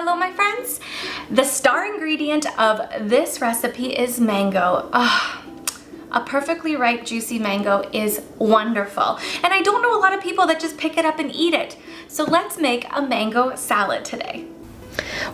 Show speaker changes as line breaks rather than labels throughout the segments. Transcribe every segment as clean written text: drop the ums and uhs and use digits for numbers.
Hello my friends. The star ingredient of this recipe is mango. A perfectly ripe juicy mango is wonderful. And I don't know a lot of people that just pick it up and eat it. So let's make a mango salad today.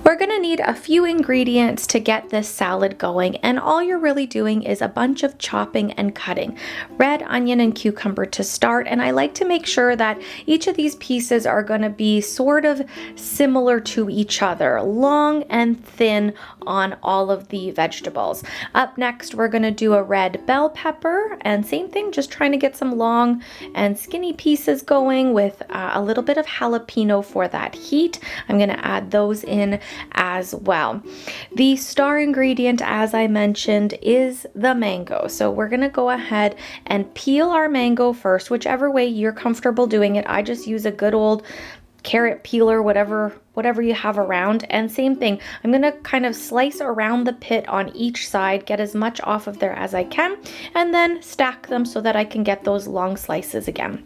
We're gonna need a few ingredients to get this salad going, and all you're really doing is a bunch of chopping and cutting. Red onion and cucumber to start, and I like to make sure that each of these pieces are gonna be sort of similar to each other, long and thin on all of the vegetables. Up next, we're gonna do a red bell pepper, and same thing, just trying to get some long and skinny pieces going with a little bit of jalapeno for that heat. I'm gonna add those in as well. The star ingredient, as I mentioned, is the mango. So we're gonna go ahead and peel our mango first, whichever way you're comfortable doing it. I just use a good old carrot peeler, whatever you have around. And same thing, I'm gonna kind of slice around the pit on each side, get as much off of there as I can, and then stack them so that I can get those long slices again.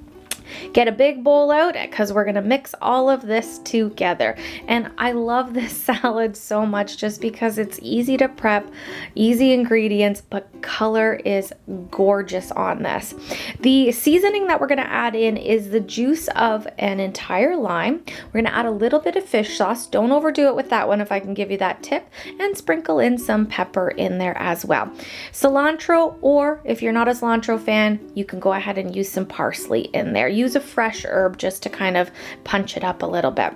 Get a big bowl out because we're gonna mix all of this together. And I love this salad so much just because it's easy to prep, easy ingredients, but color is gorgeous on this. The seasoning that we're gonna add in is the juice of an entire lime. We're gonna add a little bit of fish sauce. Don't overdo it with that one if I can give you that tip, and sprinkle in some pepper in there as well. Cilantro, or if you're not a cilantro fan, you can go ahead and use some parsley in there. Use a fresh herb just to kind of punch it up a little bit.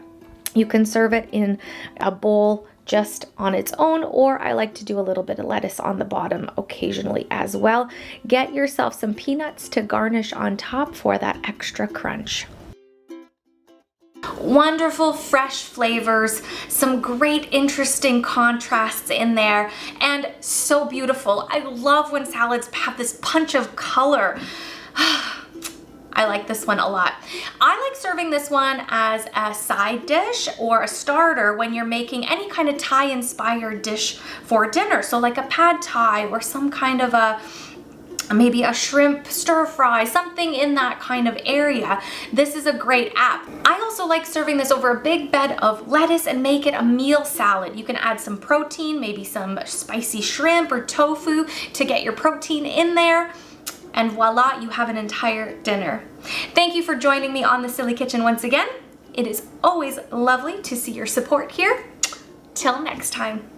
You can serve it in a bowl just on its own, or I like to do a little bit of lettuce on the bottom occasionally as well. Get yourself some peanuts to garnish on top for that extra crunch. Wonderful fresh flavors, some great interesting contrasts in there, and so beautiful. I love when salads have this punch of color. I like this one a lot. I like serving this one as a side dish or a starter when you're making any kind of Thai inspired dish for dinner. So like a pad Thai or some kind of maybe a shrimp stir fry, something in that kind of area. This is a great app. I also like serving this over a big bed of lettuce and make it a meal salad. You can add some protein, maybe some spicy shrimp or tofu to get your protein in there. And voila, you have an entire dinner. Thank you for joining me on The Silly Kitchen once again. It is always lovely to see your support here. Till next time.